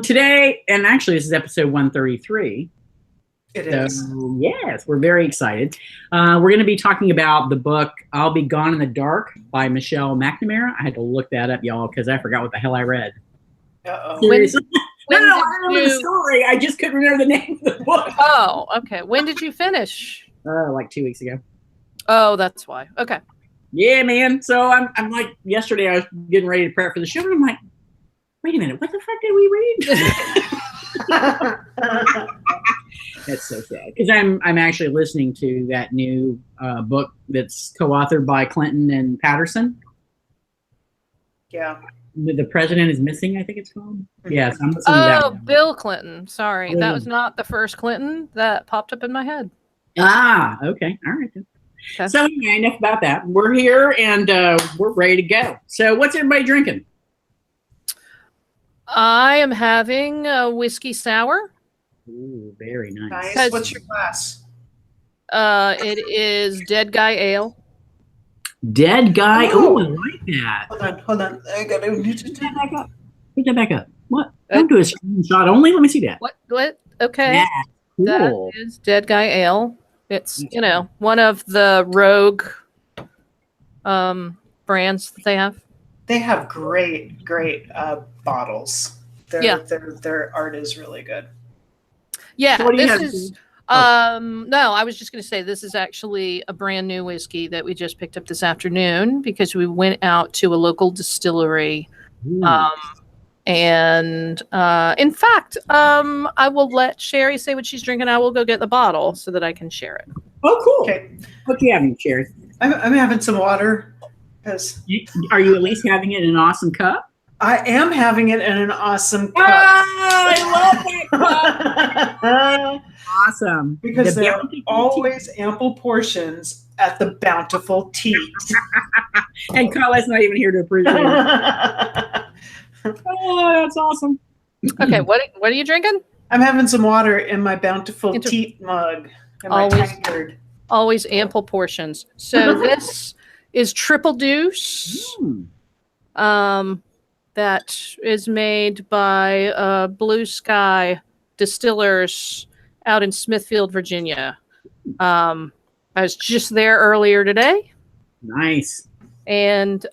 Today, and actually this is episode 133. It is. Yes, we're very excited. We're going to be talking about the book I'll Be Gone in the Dark by Michelle McNamara. I had to look that up, y'all, because I forgot what the hell I read. Uh-oh. Seriously? No, When I remember the story. I just couldn't remember the name of the book. Oh, okay. When did you finish? Like 2 weeks ago. Oh, that's why. Okay. Yeah, man. So I'm like, yesterday I was getting ready to prep for the show, and I'm like, wait a minute, what the fuck did we read? That's so sad, because I'm actually listening to that new book that's co-authored by Clinton and Patterson. Yeah. The President is Missing, I think it's called. Mm-hmm. Yes, I'm listening to that. Oh, Bill Clinton. Sorry, Yeah. that was not the first Clinton that popped up in my head. Ah, okay. All right. Then. Okay. So anyway, enough about that. We're here and we're ready to go. So what's everybody drinking? I am having a whiskey sour. Ooh, very nice. Nice. What's your glass? It is Dead Guy Ale. Dead Guy. Oh. Oh, I like that. Hold on. I got to Put that back up. Put that back up. What? Don't do a screenshot only. Let me see that. What? Okay. Yeah, cool. That is Dead Guy Ale. It's, one of the Rogue brands that they have. They have great bottles. Their art is really good. Yeah, So what do you this have? is no, I was just going to say this is actually a brand new whiskey that we just picked up this afternoon because we went out to a local distillery. Ooh. And in fact, I will let Sherry say what she's drinking. I will go get the bottle so that I can share it. Oh, cool. Okay. What do you having, Sherry? I'm having some water because Are you at least having it in an awesome cup? I am having it in an awesome cup. I love that cup. Awesome. Because The there are Bountiful always ample portions at the Bountiful Teat. Tea. And Carla's not even here to appreciate it. Oh, that's awesome. Okay, what are you drinking? I'm having some water in my Bountiful Teat mug. In my tankard. Always ample portions. So this is Triple Deuce. That is made by Blue Sky Distillers out in Smithfield, Virginia. I was just there earlier today. Nice. And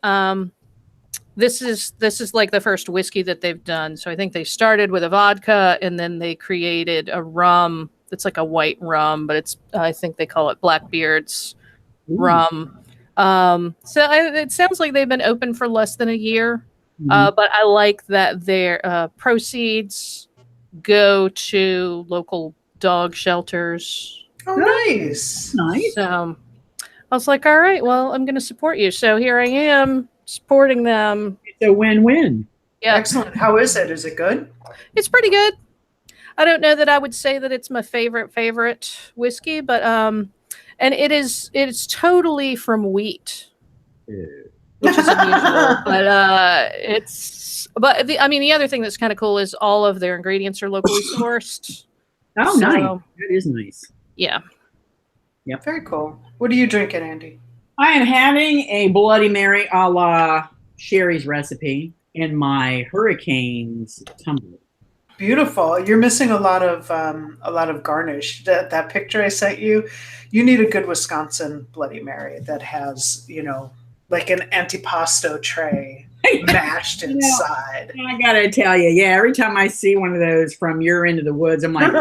this is like the first whiskey that they've done. So I think they started with a vodka and then they created a rum. It's like a white rum, but I think they call it Blackbeard's rum. So it sounds like they've been open for less than a year. But I like that their proceeds go to local dog shelters. Oh, nice. Nice. So I was like, all right, well, I'm going to support you. So here I am supporting them. It's a win-win. Yeah. Excellent. How is it? Is it good? It's pretty good. I don't know that I would say that it's my favorite whiskey, but and it's totally from wheat. Which is unusual, but the other thing that's kind of cool is all of their ingredients are locally sourced. Oh, So, nice. That is nice. Yeah. Yep. Very cool. What are you drinking, Andy? I am having a Bloody Mary a la Sherry's recipe in my Hurricanes tumbler. Beautiful. You're missing a lot of garnish. That picture I sent you, you need a good Wisconsin Bloody Mary that has, like an antipasto tray mashed inside. I gotta tell you, every time I see one of those from your end of the woods, I'm like,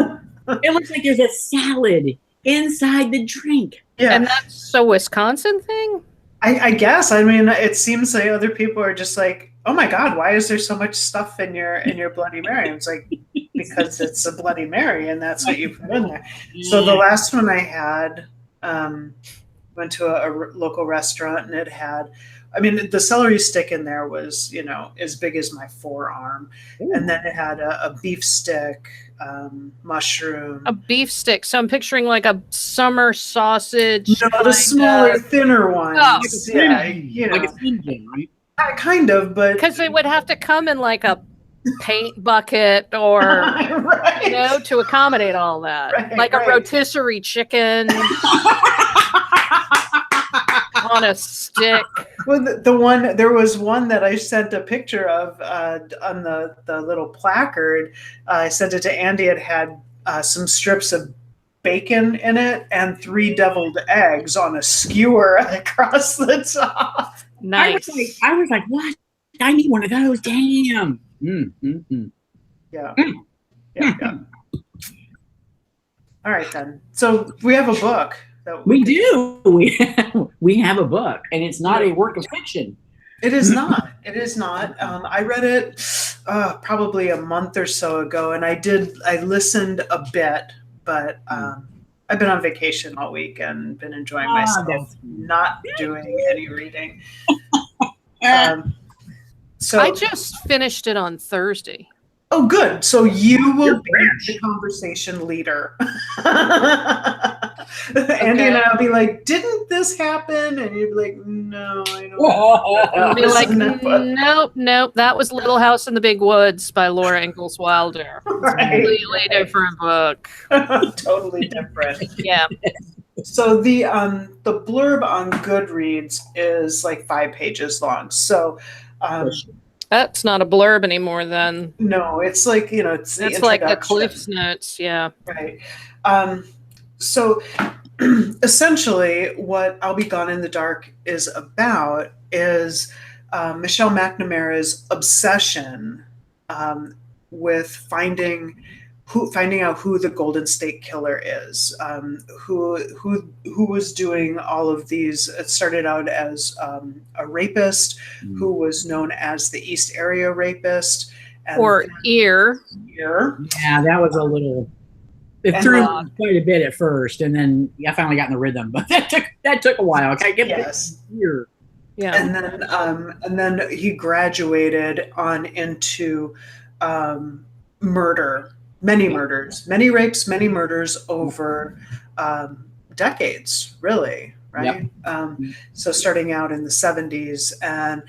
it looks like there's a salad inside the drink. Yeah. And that's a Wisconsin thing? I guess. I mean, it seems like other people are just like, oh my God, why is there so much stuff in your Bloody Mary? And it's like, because it's a Bloody Mary and that's what you put in there. So the last one I had, went to a local restaurant and it had, the celery stick in there was, as big as my forearm. Ooh. And then it had a beef stick, mushroom. A beef stick. So I'm picturing like a summer sausage. No, the smaller, thinner ones. Oh. Like a thin jam, right? Kind of, but. Because it would have to come in like a paint bucket or, right. To accommodate all that. Right, a rotisserie chicken. On a stick. Well, there was one that I sent a picture of on the little placard. I sent it to Andy. It had some strips of bacon in it and 3 deviled eggs on a skewer across the top. Nice. I was like, what? I need one of those. Damn. Yeah. Yeah. All right, then. So we have a book. We do. We have a book, and it's not a work of fiction. It is not. It is not. I read it probably a month or so ago, and I listened a bit, but I've been on vacation all week and been enjoying myself, not doing any reading. So I just finished it on Thursday. Oh, good. So you will be the conversation leader. Andy and I'll be like, didn't this happen? And you'd be like, no, I don't. I'll be like, nope. That was Little House in the Big Woods by Laura Ingalls Wilder. Right. Completely different book. Totally different. Yeah. So the blurb on Goodreads is like 5 pages long. So that's not a blurb anymore then. No, it's like, it's like the Cliff's Notes. Yeah. Right. So essentially what I'll Be Gone in the Dark is about is Michelle McNamara's obsession with finding out who the Golden State Killer is, who was doing all of these. It started out as a rapist who was known as the East Area Rapist. Or Ear. Yeah, that was a little... It threw me quite a bit at first, and then I finally got in the rhythm, but that took a while. Okay, Ear. Yeah. And then he graduated on into murder. Many murders, many rapes, many murders over decades, really, right? Yep. So starting out in the 70s. And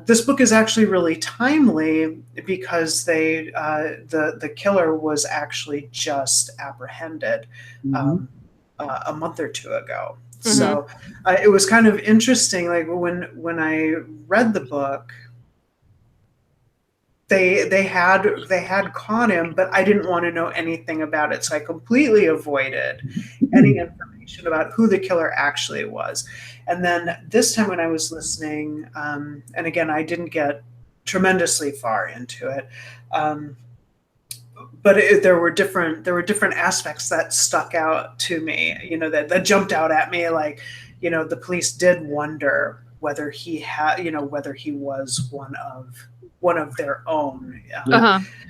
this book is actually really timely because the killer was actually just apprehended a month or 2 ago. Mm-hmm. So it was kind of interesting. Like when I read the book, They had caught him, but I didn't want to know anything about it. So I completely avoided any information about who the killer actually was. And then this time when I was listening, and again, I didn't get tremendously far into it, but there were different aspects that stuck out to me, that jumped out at me. Like, the police did wonder whether he was one of their own.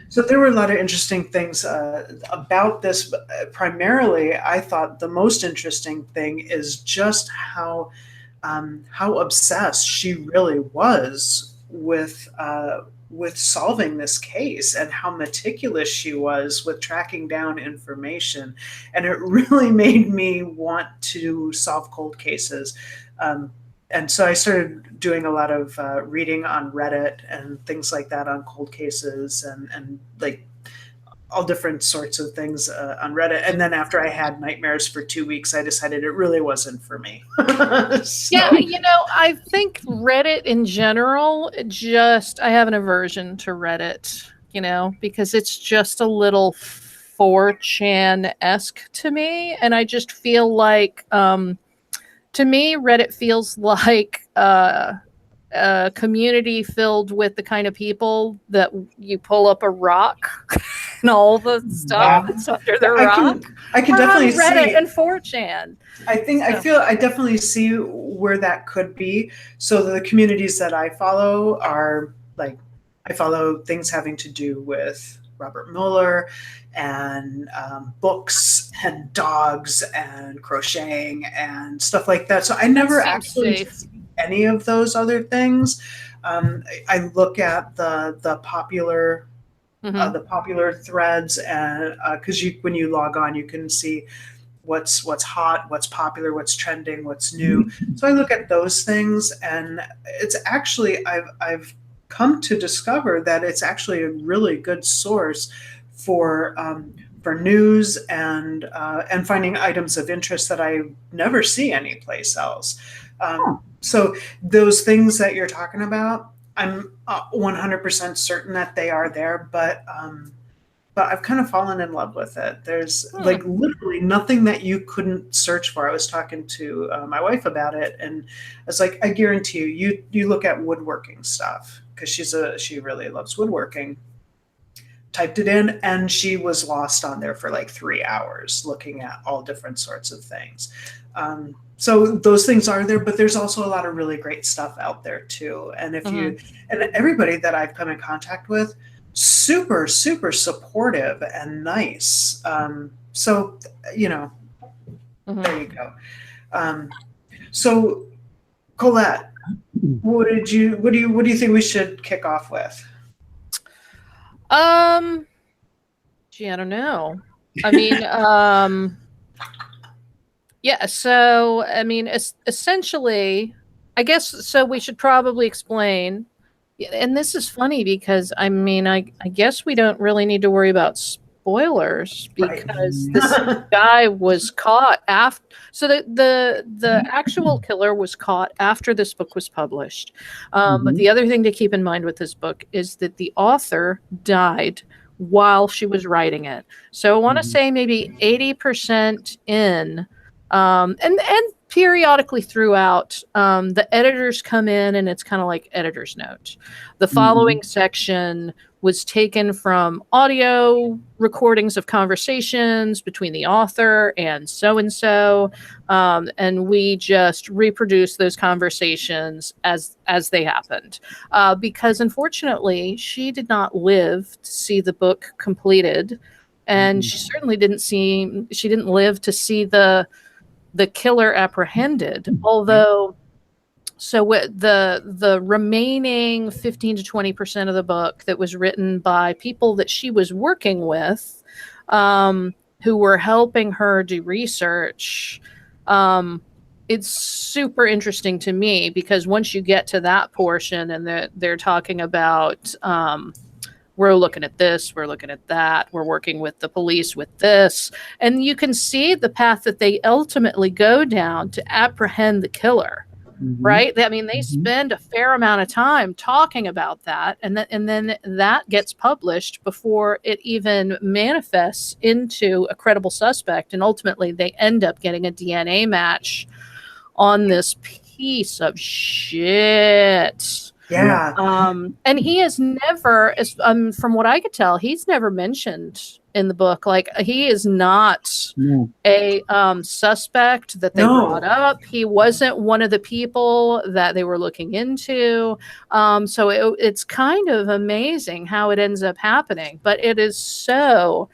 So there were a lot of interesting things about this. Primarily, I thought the most interesting thing is just how obsessed she really was with solving this case, and how meticulous she was with tracking down information. And it really made me want to solve cold cases. And so I started doing a lot of reading on Reddit and things like that on cold cases and like all different sorts of things on Reddit. And then after I had nightmares for 2 weeks, I decided it really wasn't for me. Yeah, I think Reddit in general, I have an aversion to Reddit, because it's just a little 4chan-esque to me. And I just feel like... to me, Reddit feels like a community filled with the kind of people that you pull up a rock and all the stuff that's under the rock. I can definitely see Reddit and 4chan. I definitely see where that could be. So the communities that I follow are like, I follow things having to do with Robert Mueller and books and dogs and crocheting and stuff like that. So I never actually see any of those other things. I look at the popular threads, and because when you log on, you can see what's hot, what's popular, what's trending, what's new. So I look at those things, and it's actually I've come to discover that it's actually a really good source for news and finding items of interest that I never see anyplace else. So those things that you're talking about, I'm 100% certain that they are there, but I've kind of fallen in love with it. There's like literally nothing that you couldn't search for. I was talking to my wife about it, and I was like, I guarantee you look at woodworking stuff because she really loves woodworking. Typed it in, and she was lost on there for like 3 hours looking at all different sorts of things. So those things are there, but there's also a lot of really great stuff out there too. And if you and everybody that I've come in contact with, super, super supportive and nice. So, there you go. So Colette, what do you think we should kick off with? Gee, I don't know. I mean, yeah, so I mean, essentially, I guess so we should probably explain. And this is funny because I mean, I guess we don't really need to worry about spoilers because this guy was caught after. So the actual killer was caught after this book was published. But the other thing to keep in mind with this book is that the author died while she was writing it. So I want to say maybe 80% in. And periodically throughout, the editors come in and it's kind of like editor's note. The following section was taken from audio recordings of conversations between the author and so-and-so. And we just reproduce those conversations as they happened. Because unfortunately, she did not live to see the book completed. And she certainly didn't live to see the killer apprehended, although so the remaining 15 to 20% of the book that was written by people that she was working with, who were helping her do research, it's super interesting to me because once you get to that portion and they're talking about we're looking at this, we're looking at that, we're working with the police with this. And you can see the path that they ultimately go down to apprehend the killer, right? I mean, they spend a fair amount of time talking about that. And then that gets published before it even manifests into a credible suspect. And ultimately, they end up getting a DNA match on this piece of shit. Yeah. And he is never, from what I could tell, he's never mentioned in the book. Like he is not a suspect that they brought up. He wasn't one of the people that they were looking into. So it's kind of amazing how it ends up happening. But it is so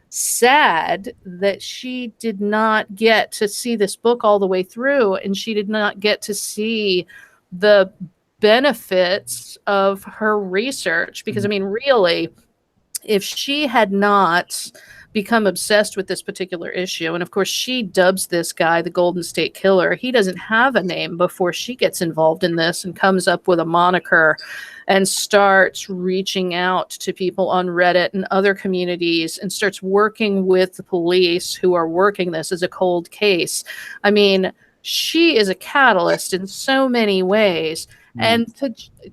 sad that she did not get to see this book all the way through, and she did not get to see the benefits of her research, because I mean, really, if she had not become obsessed with this particular issue, and of course she dubs this guy the Golden State Killer, he doesn't have a name before she gets involved in this and comes up with a moniker and starts reaching out to people on Reddit and other communities and starts working with the police who are working this as a cold case. I mean, she is a catalyst in so many ways. And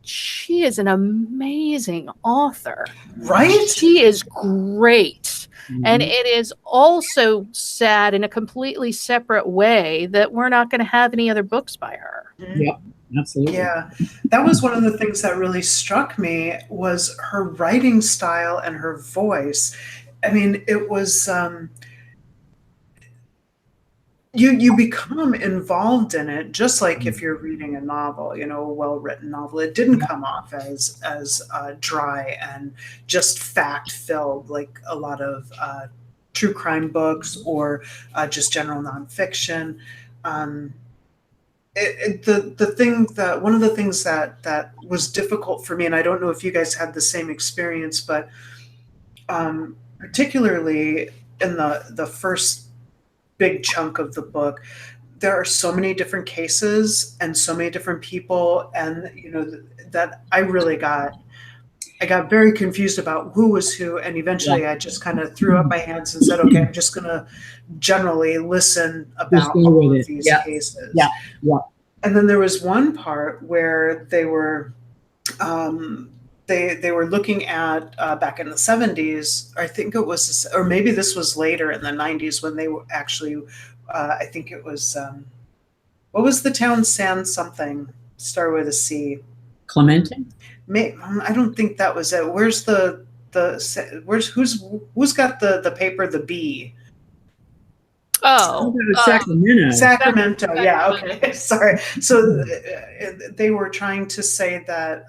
she is an amazing author. Right? She is great. And it is also sad in a completely separate way that we're not going to have any other books by her. Yep, absolutely. Yeah. That was one of the things that really struck me was her writing style and her voice. I mean, it was... You become involved in it, just like if you're reading a novel, a well-written novel. It didn't come off as dry and just fact-filled like a lot of true crime books or just general nonfiction. One of the things that was difficult for me, and I don't know if you guys had the same experience, but particularly in the first big chunk of the book, there are so many different cases and so many different people, and that I got very confused about who was who, and eventually I just kind of threw up my hands and said, okay, I'm just gonna generally listen about all of these cases. And then there was one part where they were they were looking at back in the 70s. I think it was, or maybe this was later in the 90s when they were actually. I think it was. What was the town? San something. Started with a C. Clemente? I don't think that was it. Where's who's got the paper, the B? Oh, Sacramento. Sacramento. Yeah. Okay. Sorry. So they were trying to say that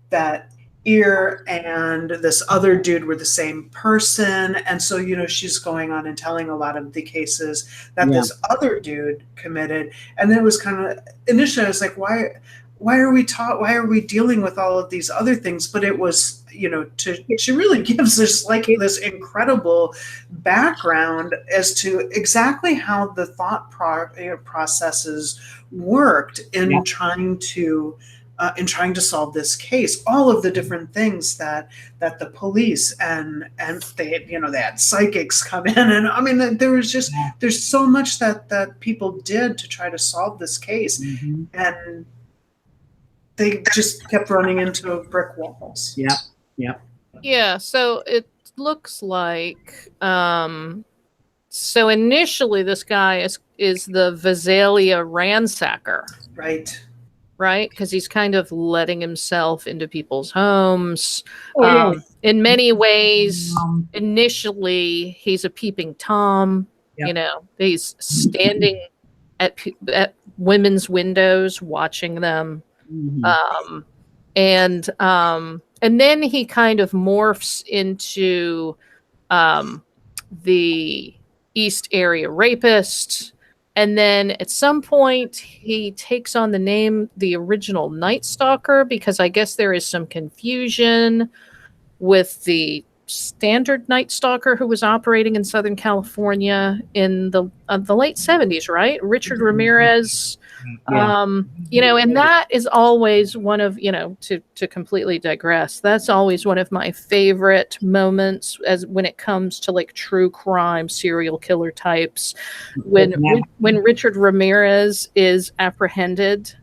that Ear and this other dude were the same person, and so she's going on and telling a lot of the cases that this other dude committed, and then it was kind of initially I was like, why are we dealing with all of these other things? But it was, she really gives us like this incredible background as to exactly how the thought processes worked in trying to solve this case. All of the different things that the police and they had psychics come in, and I mean there's so much that people did to try to solve this case, and they just kept running into brick walls. Yeah, so it looks like so initially this guy is the Visalia ransacker. Right? Because he's kind of letting himself into people's homes. In many ways, initially he's a peeping Tom. He's standing at women's windows watching them. And then he kind of morphs into the East Area Rapist, and then at some point he takes on the original Night Stalker, because I guess there is some confusion with the standard Night Stalker who was operating in Southern California in the late 70s, right? Richard Ramirez. And that is always one of, to completely digress, that's always one of my favorite moments when it comes to like true crime serial killer types, when Richard Ramirez is apprehended.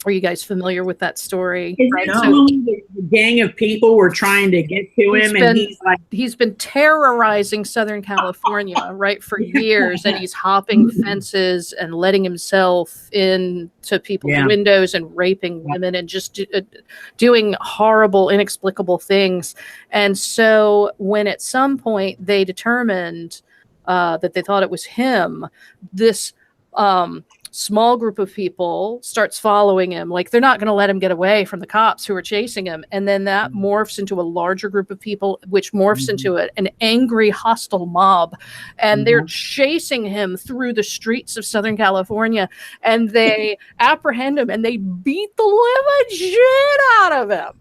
Are you guys familiar with that story? The gang of people were trying to get to him, and he's been terrorizing Southern California, right, for years, and he's hopping fences and letting himself into people's windows and raping women and just doing horrible, inexplicable things. And so when at some point they determined that they thought it was him, this small group of people starts following him. Like, they're not going to let him get away from the cops who are chasing him. And then that morphs into a larger group of people, which morphs into an angry, hostile mob. And they're chasing him through the streets of Southern California. And they apprehend him and they beat the living shit out of him.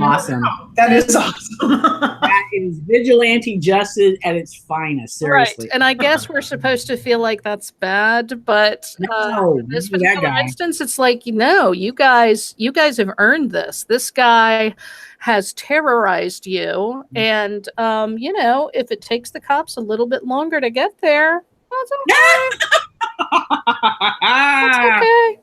Awesome. That is awesome. That is vigilante justice at its finest. Seriously. Right. And I guess we're supposed to feel like that's bad, but in this particular instance, it's like, you guys have earned this. This guy has terrorized you. And, if it takes the cops a little bit longer to get there, that's okay. That's okay.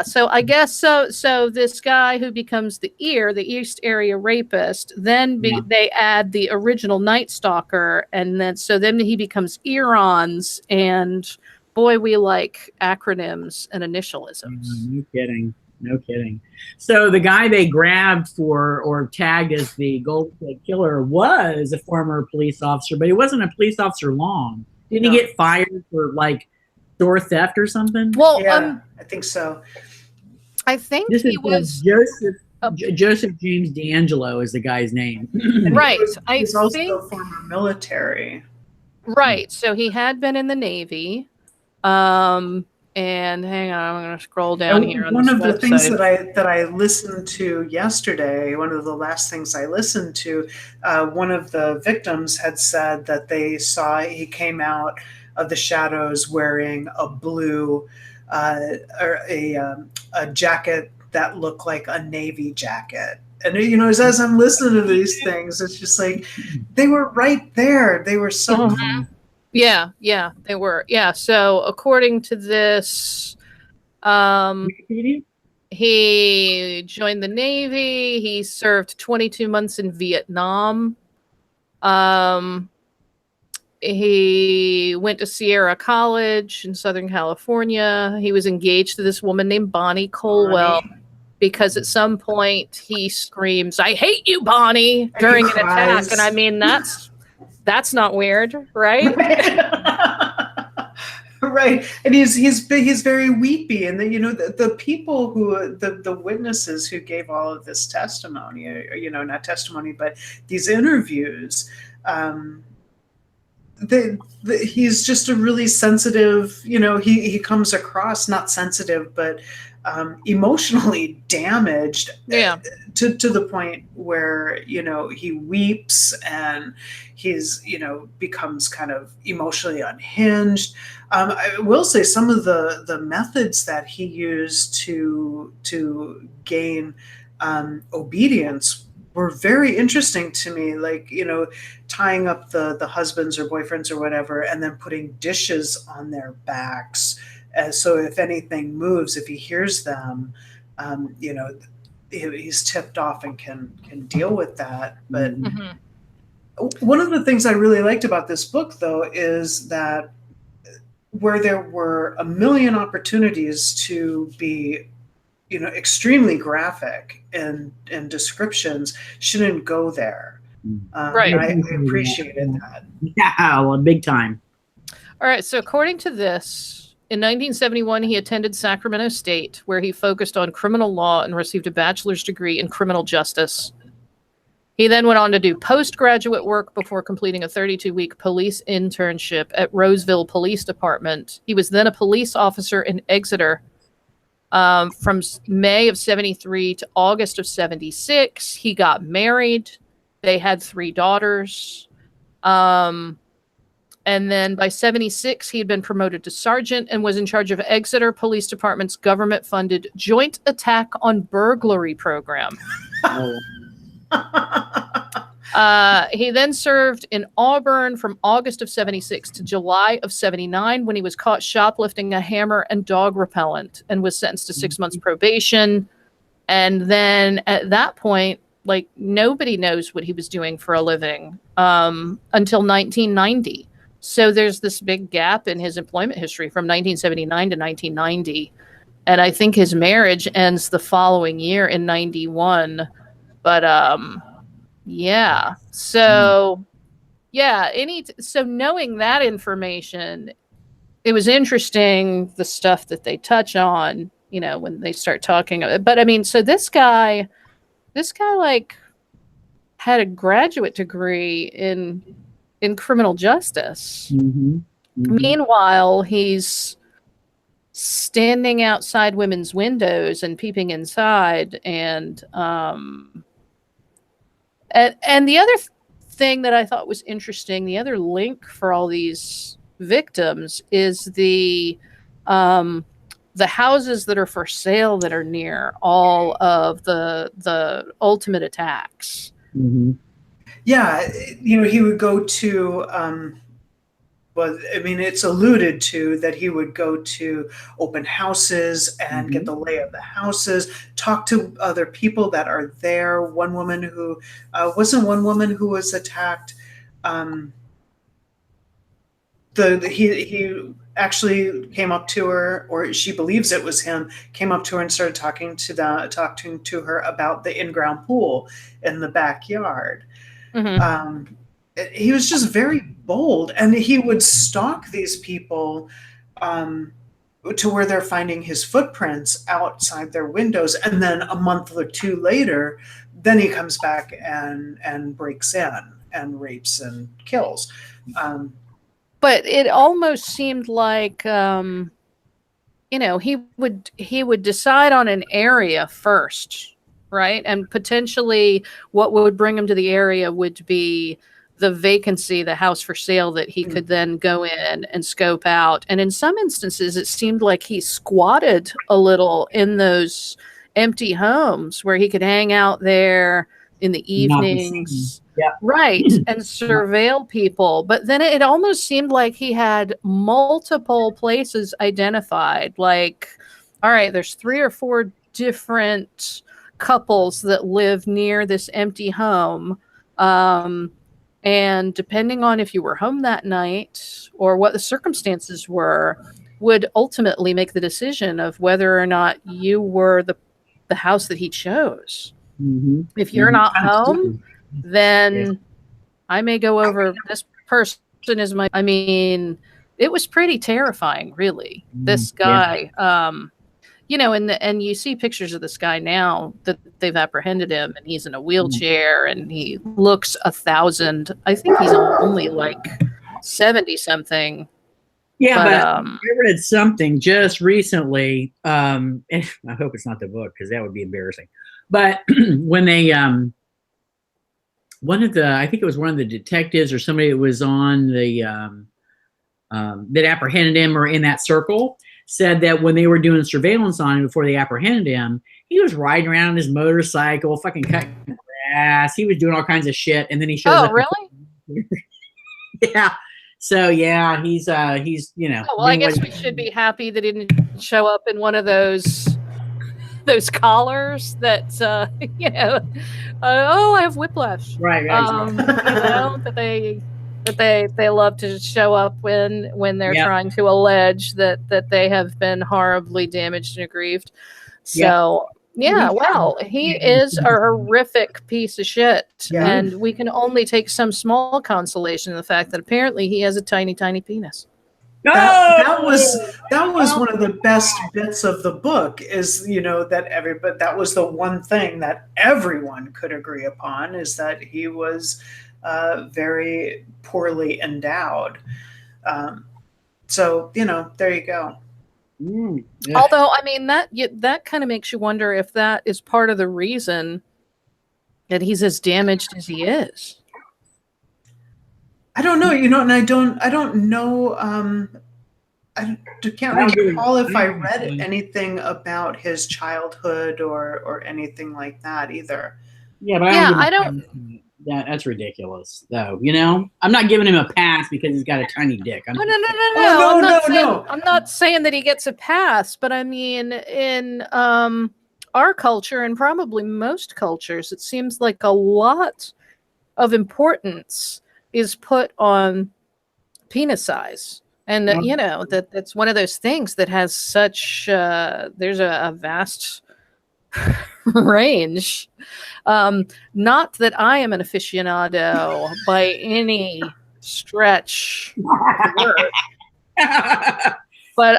So I guess so this guy who becomes the East Area Rapist, then they add the original Night Stalker, and then he becomes Earons, and boy, we like acronyms and initialisms. No kidding. So the guy they grabbed or tagged as the Golden State Killer was a former police officer, but he wasn't a police officer long. Didn't he get fired for store theft or something? Well, I think so. I think he was Joseph James D'Angelo is the guy's name. Right. He's also former military. Right. So he had been in the Navy. And hang on, I'm going to scroll down here. One of the things that I listened to yesterday, one of the last things I listened to, one of the victims had said that they saw he came out of the shadows wearing a blue or a jacket that looked like a Navy jacket. And as I'm listening to these things, it's just like they were right there. They were so Yeah, they were. Yeah, so according to this, Wikipedia? he joined the Navy. He served 22 months in Vietnam. Um, he went to Sierra College in Southern California. He was engaged to this woman named Bonnie Colwell Bonnie. because at some point he screams, "I hate you, Bonnie," And he during an cries. attack. And I mean, that's not weird, right? Right, and he's very weepy, and the people who the witnesses who gave all of this testimony, not testimony, but these interviews, um, he's just a really sensitive, he comes across not sensitive, but emotionally damaged, Yeah. to the point where he weeps, and he's becomes kind of emotionally unhinged. I will say some of the methods that he used to gain obedience were very interesting to me, like tying up the husbands or boyfriends or whatever, and then putting dishes on their backs, so if anything moves, if he hears them, he's tipped off and can deal with that. But Mhm. one of the things I really liked about this book, though, is that where there were a million opportunities to be extremely graphic and descriptions, shouldn't go there. Right. I appreciated that. Yeah, well, big time. All right. So according to this, in 1971, he attended Sacramento State, where he focused on criminal law and received a bachelor's degree in criminal justice. He then went on to do postgraduate work before completing a 32-week police internship at Roseville Police Department. He was then a police officer in Exeter from May of 73 to August of 76. He got married. They had 3 daughters. And then by 76, he had been promoted to sergeant and was in charge of Exeter Police Department's government-funded Joint Attack on Burglary program. Oh, He then served in Auburn from August of 76 to July of 79 when he was caught shoplifting a hammer and dog repellent and was sentenced to 6 months probation. And then at that point, like, nobody knows what he was doing for a living until 1990. So there's this big gap in his employment history from 1979 to 1990. And I think his marriage ends the following year in 91. But yeah. So yeah, so knowing that information, it was interesting, the stuff that they touch on, when they start talking. But I mean, so this guy like had a graduate degree in criminal justice. mm-hmm. Mm-hmm. Meanwhile, he's standing outside women's windows and peeping inside, and the other thing that I thought was interesting, the other link for all these victims is the houses that are for sale that are near all of the ultimate attacks. Mm-hmm. Yeah, he would go to, well, I mean, it's alluded to that he would go to open houses and get the lay of the houses, talk to other people that are there. One woman who was attacked. He actually came up to her, or she believes it was him, came up to her and started talking to her about the in-ground pool in the backyard. Mm-hmm. He was just very bold, and he would stalk these people to where they're finding his footprints outside their windows, and then a month or 2 later, then he comes back and breaks in and rapes and kills. But it almost seemed like he would decide on an area first, right? And potentially what would bring him to the area would be the vacancy, the house for sale that he could then go in and scope out. And in some instances, it seemed like he squatted a little in those empty homes where he could hang out there in the evenings. Right, and surveil people. But then it almost seemed like he had multiple places identified. Like, all right, there's 3 or 4 different couples that live near this empty home. And depending on if you were home that night or what the circumstances were, would ultimately make the decision of whether or not you were the house that he chose. Mm-hmm. If you're not home, then I may go over this person is my, I mean, it was pretty terrifying, really. This guy, and you see pictures of this guy now that they've apprehended him, and he's in a wheelchair and he looks 1,000. I think he's only like 70 something. Yeah, but I read something just recently. And I hope it's not the book because that would be embarrassing. But when they, I think it was one of the detectives or somebody that was on the, that apprehended him or in that circle, said that when they were doing surveillance on him before they apprehended him, he was riding around on his motorcycle, fucking cutting grass. He was doing all kinds of shit, and then he shows up. Oh, really? Yeah. So yeah, he's Oh, well, I guess we should be happy that he didn't show up in one of those collars that I have whiplash. Right. That they love to show up when they're trying to allege that they have been horribly damaged and aggrieved. So well, he is a horrific piece of shit, and we can only take some small consolation in the fact that apparently he has a tiny, tiny penis. That was one of the best bits of the book, is that was the one thing that everyone could agree upon, is that he was very poorly endowed. So there you go. Although, I mean, that kind of makes you wonder if that is part of the reason that he's as damaged as he is. I don't know, and I don't know. I can't recall if I read anything about his childhood or anything like that either. Yeah, but I don't. That's ridiculous, though. I'm not giving him a pass because he's got a tiny dick. No. I'm not saying that he gets a pass, but I mean, in our culture and probably most cultures, it seems like a lot of importance is put on penis size, and that's one of those things that has such. There's a vast range. Not that I am an aficionado by any stretch of the word. But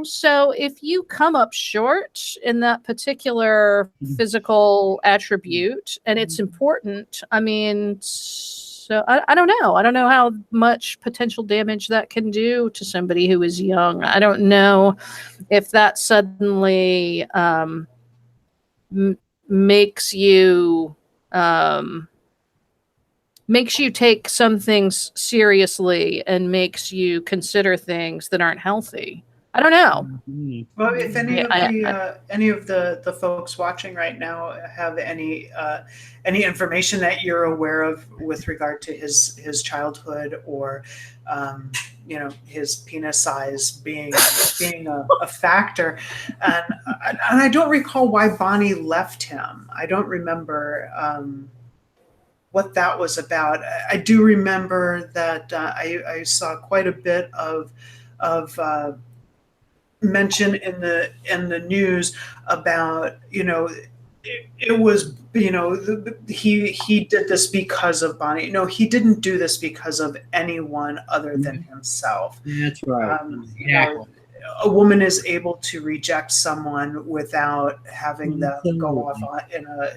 so if you come up short in that particular physical attribute and it's important, I mean, so I don't know. I don't know how much potential damage that can do to somebody who is young. I don't know if that suddenly makes you take some things seriously and makes you consider things that aren't healthy. I don't know. Well, if any of the folks watching right now have any information that you're aware of with regard to his childhood or his penis size being a factor, and I don't recall why Bonnie left him. I don't remember what that was about. I do remember that I saw quite a bit of mention in the news about it was he did this because of Bonnie. No, he didn't do this because of anyone other than himself. That's right. A woman is able to reject someone without having them go off in a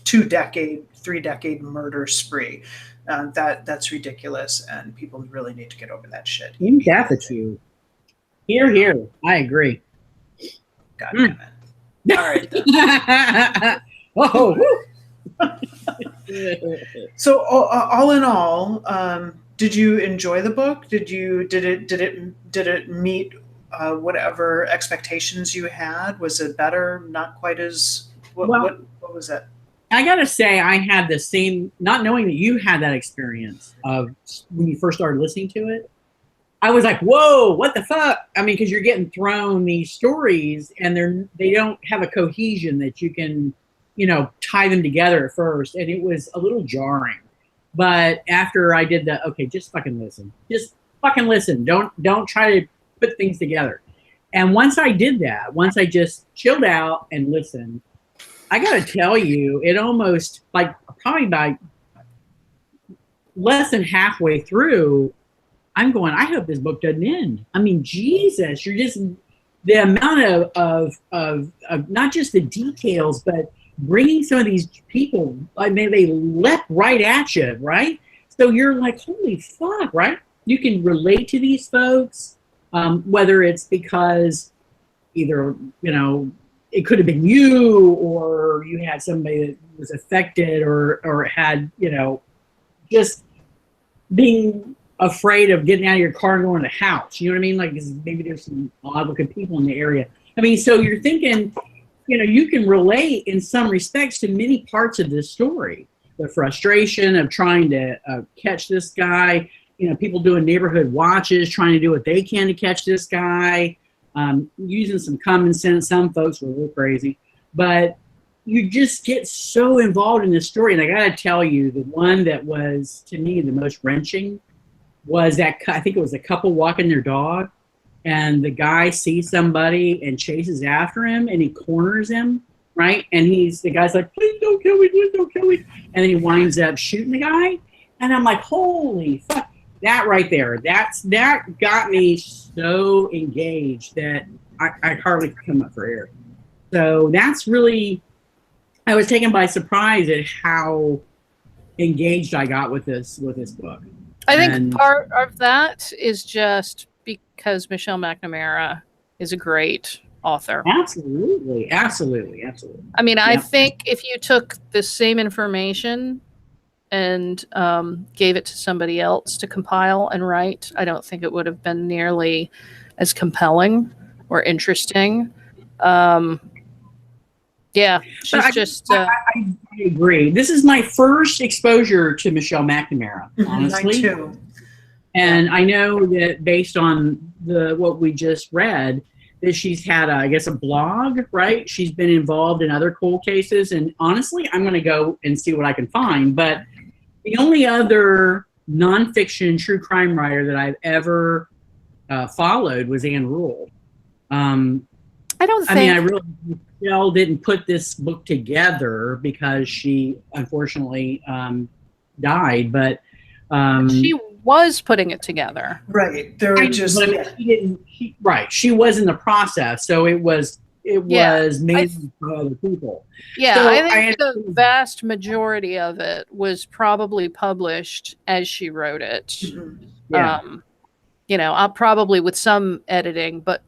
3-decade murder spree. That's ridiculous, and people really need to get over that shit. Ain't that the truth? Here. I agree. God damn it. All right, then. So all in all, did you enjoy the book? Did it meet whatever expectations you had? Was it better? Not quite as what was it? I gotta say, I had the same, not knowing that you had that experience of when you first started listening to it. I was like, whoa, what the fuck? I mean, because you're getting thrown these stories and they don't have a cohesion that you can, tie them together at first. And it was a little jarring. But after I did the, okay, just fucking listen. Just fucking listen. Don't try to put things together. And once I did that, once I just chilled out and listened, I got to tell you, it almost, like, probably by less than halfway through, I'm going, I hope this book doesn't end. I mean, Jesus, you're just, the amount of not just the details, but bringing some of these people, I mean, they leapt right at you, right? So you're like, holy fuck, right? You can relate to these folks, whether it's because either, it could have been you, or you had somebody that was affected, or had, just being afraid of getting out of your car and going to the house. You know what I mean? Like, maybe there's some odd looking people in the area. I mean, so you're thinking, you can relate in some respects to many parts of this story. The frustration of trying to catch this guy, people doing neighborhood watches, trying to do what they can to catch this guy, using some common sense. Some folks were a little crazy, but you just get so involved in this story. And I got to tell you, the one that was, to me, the most wrenching was that, I think it was a couple walking their dog, and the guy sees somebody and chases after him, and he corners him, right? And the guy's like, please don't kill me, please don't kill me. And then he winds up shooting the guy. And I'm like, holy fuck, that right there, that got me so engaged that I hardly could come up for air. So that's really, I was taken by surprise at how engaged I got with this book. I think part of that is just because Michelle McNamara is a great author. Absolutely. I mean, I think if you took the same information and gave it to somebody else to compile and write, I don't think it would have been nearly as compelling or interesting. Yeah, she's I agree. This is my first exposure to Michelle McNamara, honestly. Mine too. And I know that based on what we just read, that she's had, I guess, a blog, right? She's been involved in other cold cases. And honestly, I'm going to go and see what I can find. But the only other nonfiction true crime writer that I've ever followed was Anne Rule. Michelle didn't put this book together because she unfortunately died, but she was putting it together. Right. There were just she didn't. She was in the process, so it was made by other people. Yeah, so I think the vast majority of it was probably published as she wrote it. Mm-hmm. Yeah. Probably with some editing, but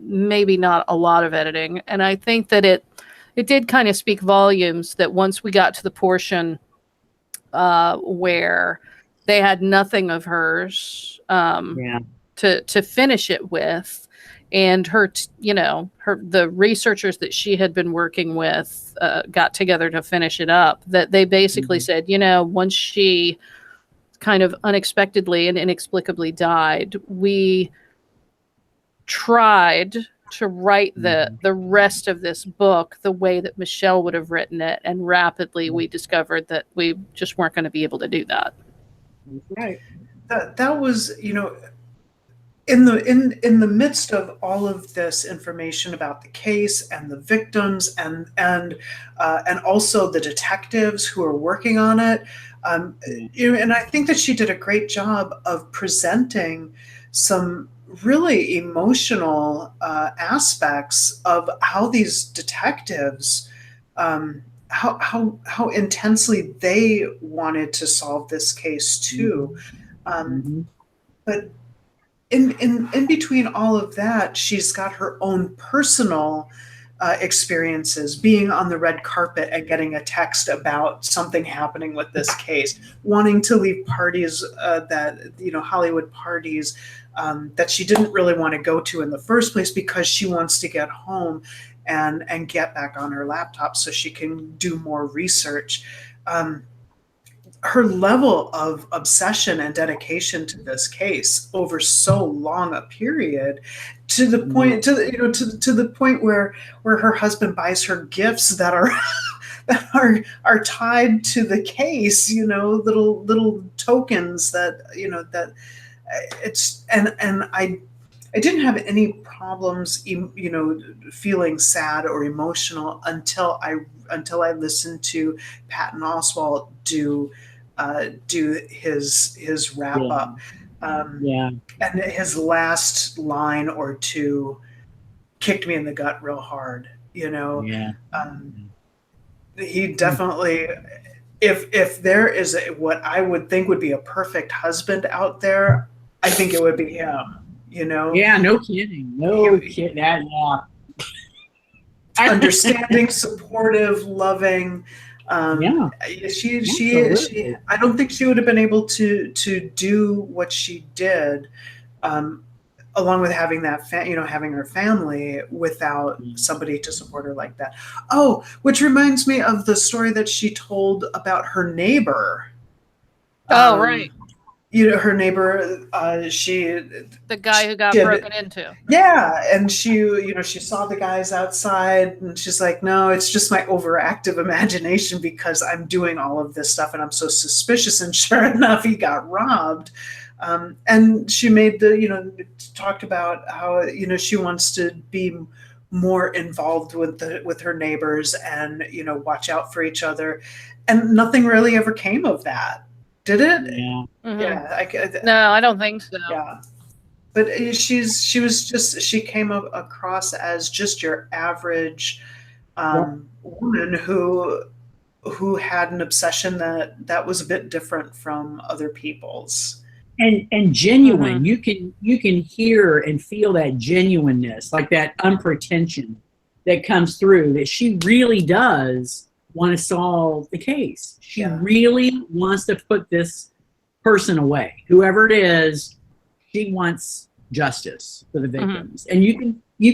maybe not a lot of editing. And I think that it did kind of speak volumes that once we got to the portion where they had nothing of hers to finish it with, and the researchers that she had been working with got together to finish it up, that they basically said, once she kind of unexpectedly and inexplicably died, we tried to write the rest of this book the way that Michelle would have written it, and rapidly we discovered that we just weren't going to be able to do that. Right. That was, in the midst of all of this information about the case and the victims and also the detectives who are working on it, and I think that she did a great job of presenting some really emotional aspects of how these detectives, how intensely they wanted to solve this case too. But in between all of that, she's got her own personal experiences, being on the red carpet and getting a text about something happening with this case, wanting to leave parties Hollywood parties that she didn't really want to go to in the first place because she wants to get home, and get back on her laptop so she can do more research. Her level of obsession and dedication to this case over so long a period, to the point to the point where her husband buys her gifts that are are tied to the case, little tokens that that it's and I didn't have any problems, feeling sad or emotional until I listened to Patton Oswalt do his wrap up. And his last line or two kicked me in the gut real hard. He definitely, if there is what I would think would be a perfect husband out there, I think it would be him. Yeah, no kidding. Understanding, supportive, loving. She I don't think she would have been able to do what she did, along with having that having her family without somebody to support her like that. Oh, which reminds me of the story that she told about her neighbor. Oh, right. Her neighbor, the guy who got broken into. Yeah, and she saw the guys outside, and she's like, "No, it's just my overactive imagination because I'm doing all of this stuff, and I'm so suspicious." And sure enough, he got robbed. And she made talked about how she wants to be more involved with her neighbors and watch out for each other, and nothing really ever came of that. Did it? Yeah. Mm-hmm. Yeah. No, I don't think so. Yeah. But she came across as just your average woman who had an obsession that was a bit different from other people's. And genuine. Mm-hmm. You can hear and feel that genuineness, like that unpretension that comes through, that she really does want to solve the case. She really wants to put this person away. Whoever it is, she wants justice for the victims. And you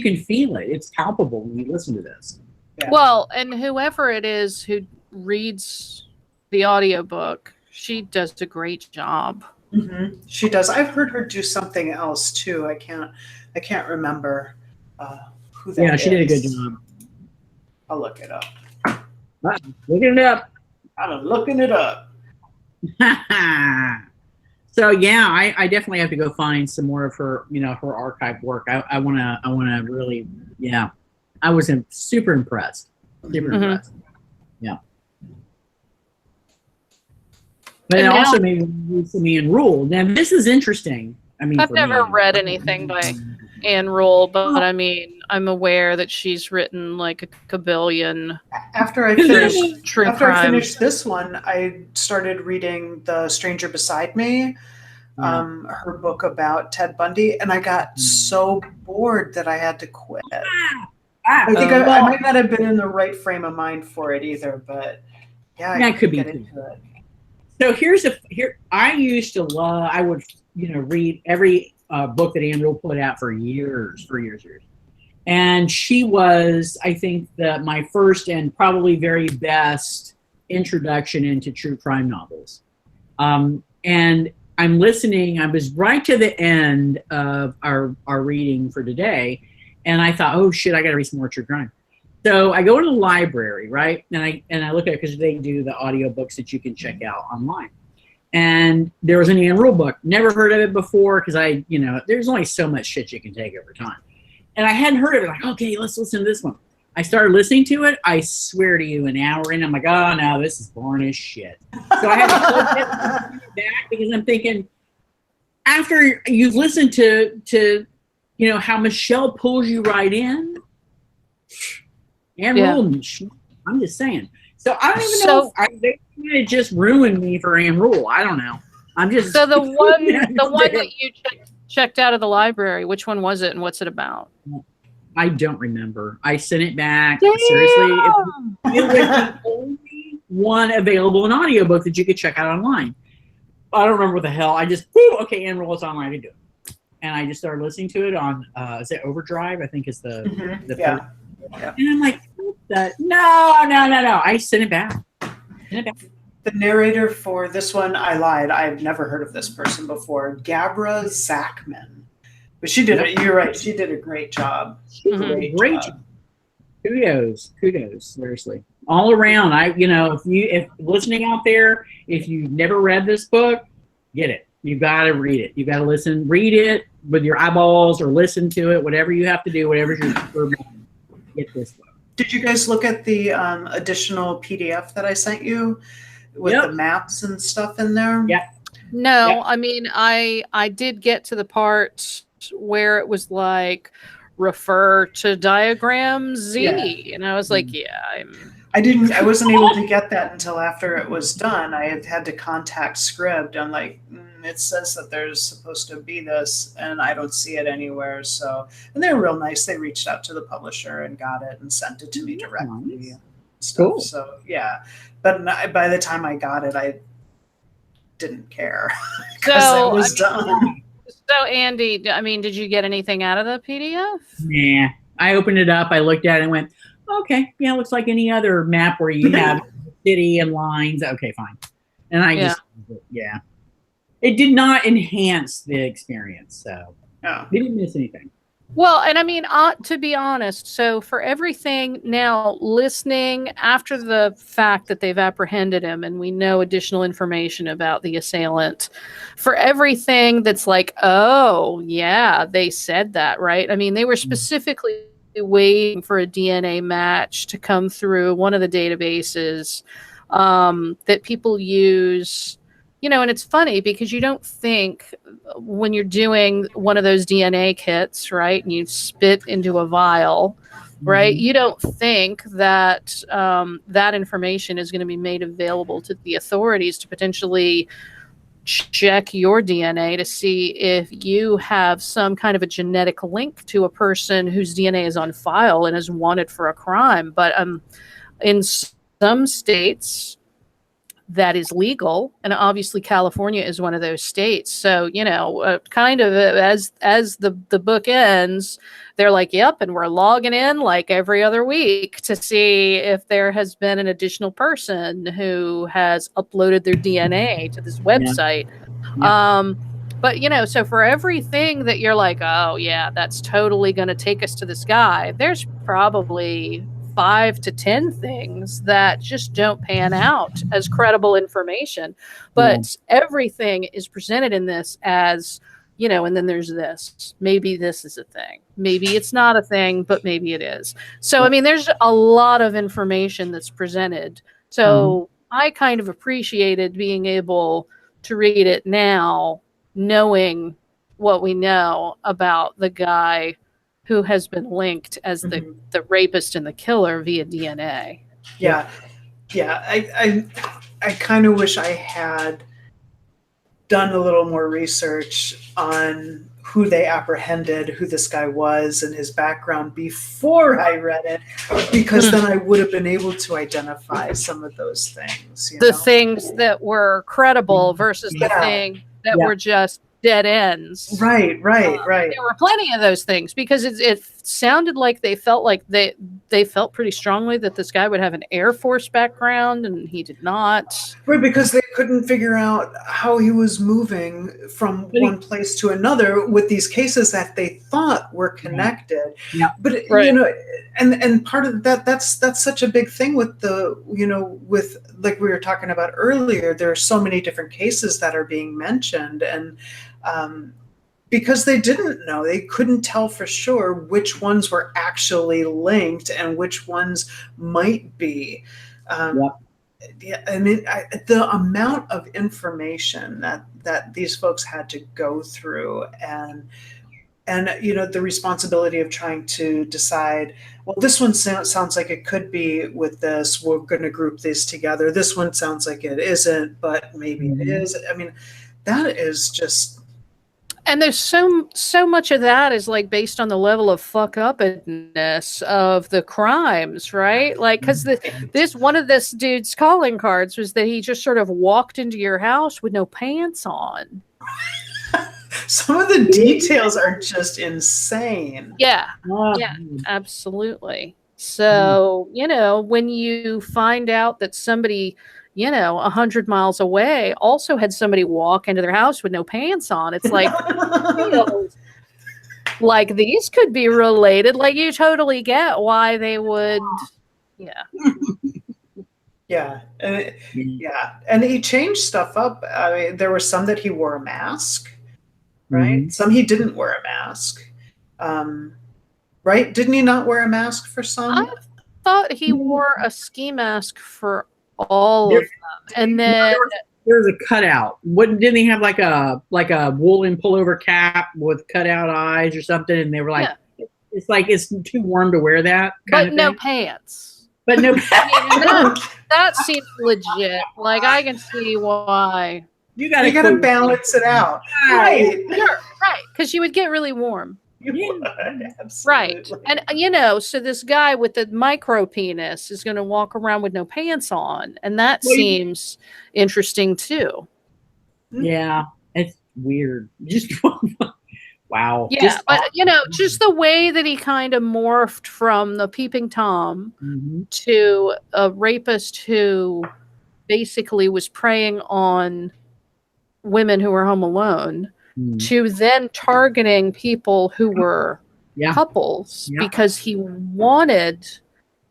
can feel it. It's palpable when you listen to this. Yeah. Well, and whoever it is who reads the audiobook, she does a great job. Mm-hmm. She does. I've heard her do something else too. I can't remember who that is. Yeah, she did a good job. I'll look it up. Looking it up. I'm looking it up. So yeah, I definitely have to go find some more of her, her archive work. I wanna really, I was super impressed. Super impressed. Yeah. But it also made me in Rule. Now this is interesting. I mean, I've never read anything by Anne Rule, but I mean, I'm aware that she's written like a kabillion. After I finished this one, I started reading The Stranger Beside Me, her book about Ted Bundy, and I got so bored that I had to quit. I think I might not have been in the right frame of mind for it either, but that could be into it. So I used to love. I would read every book that Anne Rule put out for years. And she was, I think, my first and probably very best introduction into true crime novels. And I'm listening. I was right to the end of our reading for today, and I thought, oh shit, I got to read some more true crime. So I go to the library, right, and I look at it because they do the audiobooks that you can check out online. And there was an Anne Rule book. Never heard of it before because there's only so much shit you can take over time. And I hadn't heard of it. Like, okay, let's listen to this one. I started listening to it. I swear to you, an hour in, I'm like, oh no, this is boring as shit. So I had to click it back because I'm thinking, after you've listened to how Michelle pulls you right in, Anne Rule, I'm just saying. So I don't even know if they might have just ruined me for Anne Rule. I don't know. I'm just so the one that you checked out of the library. Which one was it, and what's it about? I don't remember. I sent it back. Damn. Seriously, it was the only one available in audiobook that you could check out online. I don't remember what the hell. I just okay, Anne Rule is online. I can do it, and I just started listening to it on is it Overdrive? I think is the Yeah. And I'm like, what the? No. I sent it back. The narrator for this one, I lied. I've never heard of this person before. Gabra Zachman. But she did it. You're right. She did a great job. Great job. Kudos. Seriously. All around. If listening out there, if you've never read this book, get it. You got to read it. You got to read it with your eyeballs or listen to it, whatever you have to do, whatever's your preferred method. Get this book. Did you guys look at the additional PDF that I sent you with the maps and stuff in there? Yeah. No, I mean, I did get to the part where it was like refer to diagram Z, and I was like, I wasn't able to get that until after it was done. I had to contact Scribd. I'm like, it says that there's supposed to be this, and I don't see it anywhere. So, and they were real nice. They reached out to the publisher and got it and sent it to me directly. Nice. Stuff. Cool. So yeah, but by the time I got it, I didn't care because it was done. So Andy, I mean, did you get anything out of the PDF? Yeah, I opened it up. I looked at it and went, okay, yeah, it looks like any other map where you have city and lines. Okay, fine. And I it did not enhance the experience. So we didn't miss anything. Well, and I mean, to be honest, so for everything now, listening after the fact that they've apprehended him and we know additional information about the assailant, for everything that's like, oh, yeah, they said that, right? I mean, they were specifically waiting for a DNA match to come through one of the databases that people use. And it's funny because you don't think when you're doing one of those DNA kits, right, and you spit into a vial, right, you don't think that that information is going to be made available to the authorities to potentially check your DNA to see if you have some kind of a genetic link to a person whose DNA is on file and is wanted for a crime. But in some states, that is legal, and obviously California is one of those states. So kind of as the book ends, they're like, yep, and we're logging in like every other week to see if there has been an additional person who has uploaded their DNA to this website. But so for everything that you're like, oh yeah, that's totally going to take us to this guy, there's probably 5 to 10 things that just don't pan out as credible information. But everything is presented in this as, and then there's this. Maybe this is a thing. Maybe it's not a thing, but maybe it is. So, I mean, there's a lot of information that's presented. So I kind of appreciated being able to read it now, knowing what we know about the guy who has been linked as the rapist and the killer via DNA. Yeah. I kind of wish I had done a little more research on who they apprehended, who this guy was, and his background before I read it, because then I would have been able to identify some of those things. The things that were credible versus the thing that were just dead ends. Right. There were plenty of those things because it sounded like they felt pretty strongly that this guy would have an Air Force background, and he did not. Right, because they couldn't figure out how he was moving from one place to another with these cases that they thought were connected. Yeah. But and part of that's such a big thing with with like we were talking about earlier, there are so many different cases that are being mentioned, and because they didn't know, they couldn't tell for sure which ones were actually linked and which ones might be. I mean, the amount of information that these folks had to go through, and the responsibility of trying to decide, well, this one sounds like it could be with this, we're going to group these together. This one sounds like it isn't, but maybe it is. I mean, that is just. And there's so much of that is like based on the level of fuck upness of the crimes, right? Like, because one of this dude's calling cards was that he just sort of walked into your house with no pants on. Some of the details are just insane. Yeah, absolutely. So, when you find out that somebody, 100 miles away also had somebody walk into their house with no pants on, it's like, feels like these could be related. Like, you totally get why they would, yeah. Yeah, and he changed stuff up. I mean, there were some that he wore a mask, right? Mhm. Some he didn't wear a mask, right? Didn't he not wear a mask for some? I thought he wore a ski mask for all There, of them, and then there was a cutout. Didn't he have like a woolen pullover cap with cutout eyes or something? And they were like, it's like it's too warm to wear that kind but of no thing. pants. But no. That seems legit. Like, I can see why. You got to balance it out, right? Right, because you would get really warm. You would, Right. absolutely. And, so this guy with the micro penis is going to walk around with no pants on. And that seems interesting, too. Yeah, it's weird. Just wow. Yeah, but, just the way that he kind of morphed from the peeping Tom to a rapist who basically was preying on women who were home alone to then targeting people who were couples because he wanted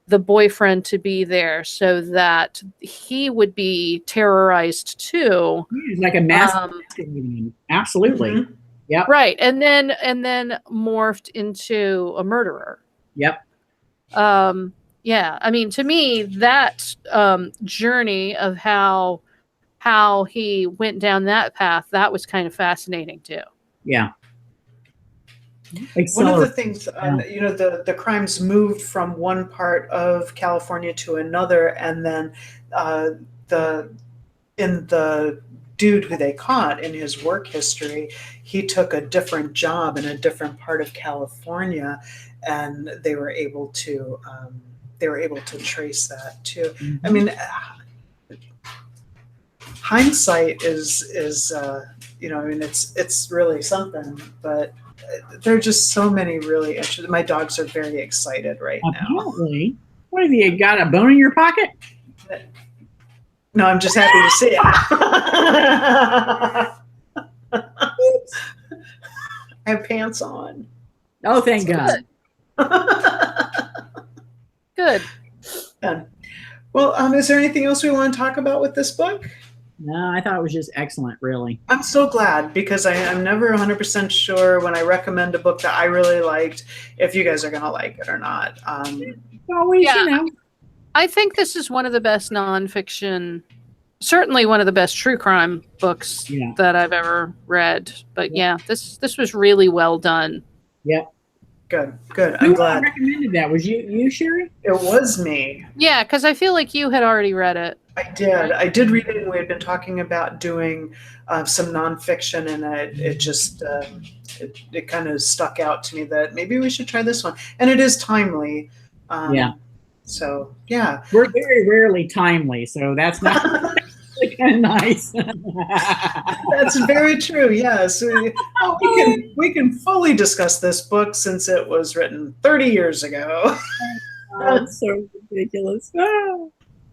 the boyfriend to be there so that he would be terrorized too. He's like a mass. Absolutely. Yeah. Right. And then morphed into a murderer. Yep. Yeah. I mean, to me, that journey of how he went down that path, that was kind of fascinating too. Yeah. One of the things, the crimes moved from one part of California to another, and then the dude who they caught in his work history, he took a different job in a different part of California, and they were able to trace that too. I mean, hindsight is I mean, it's really something, but there are just so many really interesting. My dogs are very excited right now. Apparently. What have you got, a bone in your pocket? No, I'm just happy to see it. I have pants on. Oh, thank God. Good. Well, is there anything else we want to talk about with this book? No, I thought it was just excellent, really. I'm so glad, because I'm never 100% sure when I recommend a book that I really liked if you guys are going to like it or not. Always, I think this is one of the best nonfiction, certainly one of the best true crime books that I've ever read. But this was really well done. Yeah. Good. I'm glad. Who recommended that? Was you, Sherry? It was me. Yeah, because I feel like you had already read it. I did. Right? I did read it, and we had been talking about doing some nonfiction, and it just it kind of stuck out to me that maybe we should try this one. And it is timely. So yeah, we're very rarely timely, so that's not really kind of nice. That's very true. Yes, we can fully discuss this book since it was written 30 years ago. That's so ridiculous.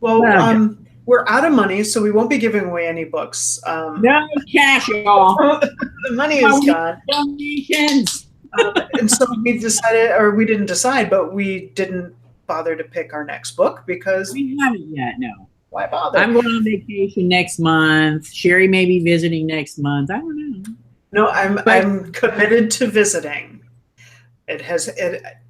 Well, we're out of money, so we won't be giving away any books. No cash, y'all. The money is gone. Donations. And so we decided, or we didn't decide, but we didn't bother to pick our next book because we haven't yet. No. Why bother? I'm going on vacation next month. Sherry may be visiting next month. I don't know. No, I'm committed to visiting.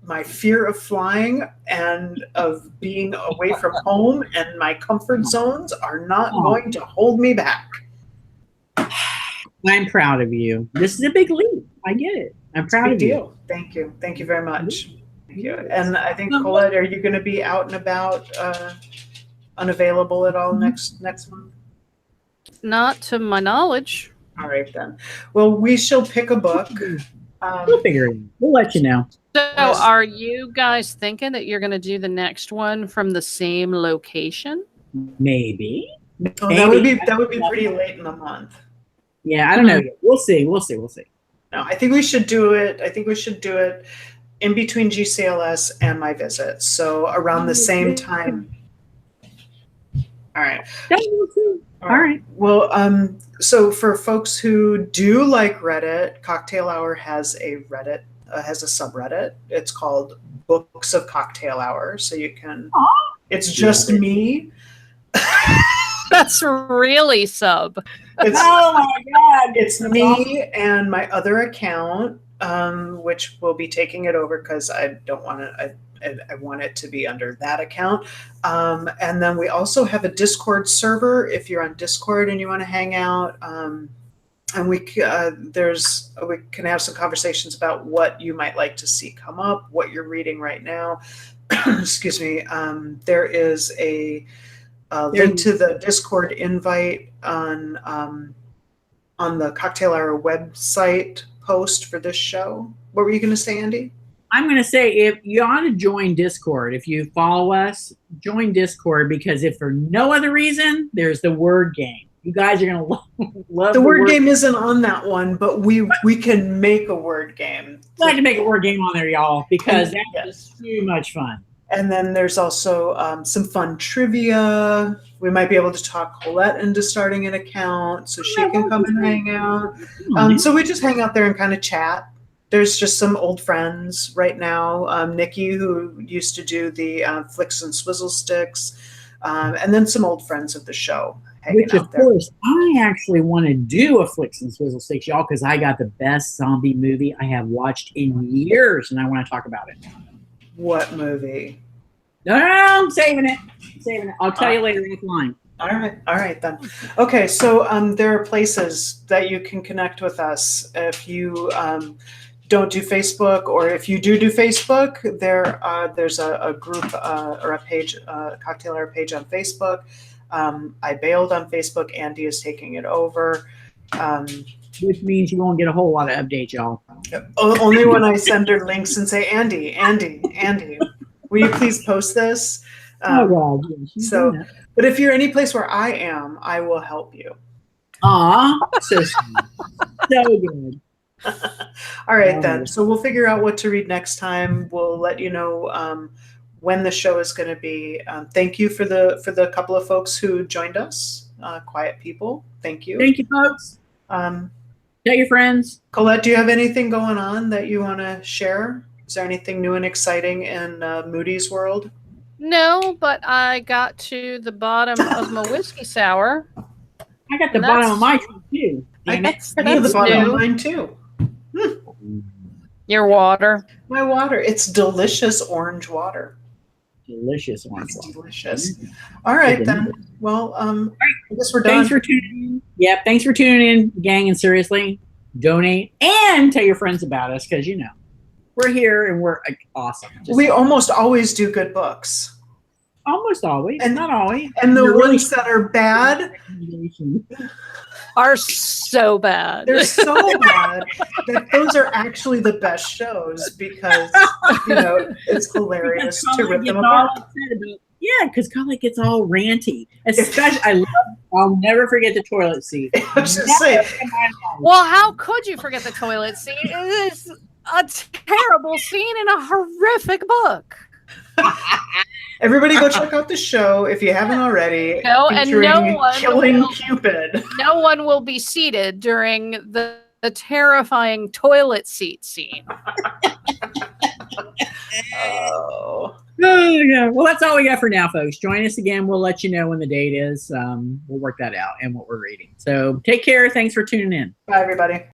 My fear of flying and of being away from home and my comfort zones are not going to hold me back. I'm proud of you. This is a big leap. I get it. I'm proud of you. Thank you. Thank you very much. Thank you. And I think, Colette, are you going to be out and about, unavailable at all next month? Not to my knowledge. All right, then. Well, we shall pick a book. We'll figure it out. We'll let you know. So are you guys thinking that you're going to do the next one from the same location? Maybe. Oh, that would be pretty late in the month. Yeah, I don't know. We'll see. No, I think we should do it. in between GCLS and my visit. So around the same time. All right. All right. Well, so for folks who do like Reddit, Cocktail Hour has a Reddit, has a subreddit. It's called Books of Cocktail Hour. So you can, it's just me. That's really sub. Oh my God. It's me and my other account, which will be taking it over because I don't want to, I want it to be under that account. And then we also have a Discord server if you're on Discord and you want to hang out. And we can have some conversations about what you might like to see come up, what you're reading right now. Excuse me. There is a link to the Discord invite on the Cocktail Hour website post for this show. What were you going to say, Andy? I'm going to say, if you ought to join Discord, if you follow us, join Discord, because if for no other reason, there's the word game. You guys are going to love the word game. Isn't on that one, but we can make a word game. I'd like to make a word game on there, y'all, because that's too much fun. And then there's also some fun trivia. We might be able to talk Colette into starting an account so she can come and hang out. So we just hang out there and kind of chat. There's just some old friends right now. Nikki, who used to do the Flicks and Swizzle Sticks, and then some old friends of the show. Which, of course, I actually want to do a Flicks and Swizzle Sticks, y'all, because I got the best zombie movie I have watched in years, and I want to talk about it. What movie? No, I'm saving it. I'll tell you later offline. All right then. Okay, so there are places that you can connect with us if you don't do Facebook, or if you do Facebook. There's a group or a page, Cocktail Hour page on Facebook. I bailed on Facebook. Andy is taking it over. Which means you won't get a whole lot of updates, y'all. Only when I send her links and say, Andy, will you please post this? Oh, God. So, but if you're any place where I am, I will help you. Aw, so sweet. So good. All right, then. So we'll figure out what to read next time. We'll let you know when the show is going to be. Thank you for the couple of folks who joined us. Quiet people. Thank you. Thank you, folks. Tell your friends. Colette, do you have anything going on that you want to share? Is there anything new and exciting in Moody's world? No, but I got to the bottom of my whiskey sour. I got the bottom of my drink, too. I got the bottom of mine, too. Your water. My water. It's delicious orange water. Delicious orange water. Delicious. All right, then. Well, I guess we're done. Thanks for tuning in. Yep, thanks for tuning in, gang, and seriously, donate and tell your friends about us, because, you know, we're here and we're awesome. We almost always do good books. Almost always, and not always. And the ones that are bad are so bad. They're so bad that those are actually the best shows, because it's hilarious to rip them apart. Yeah, because Colette gets all ranty. Especially, I'll never forget the toilet seat. Well, how could you forget the toilet seat? It is a terrible scene in a horrific book. Everybody go check out the show if you haven't already. Killing Cupid. No one will be seated during the terrifying toilet seat scene. Oh, yeah. Well, that's all we got for now, folks. Join us again. We'll let you know when the date is. We'll work that out and what we're reading. So take care. Thanks for tuning in. Bye, everybody.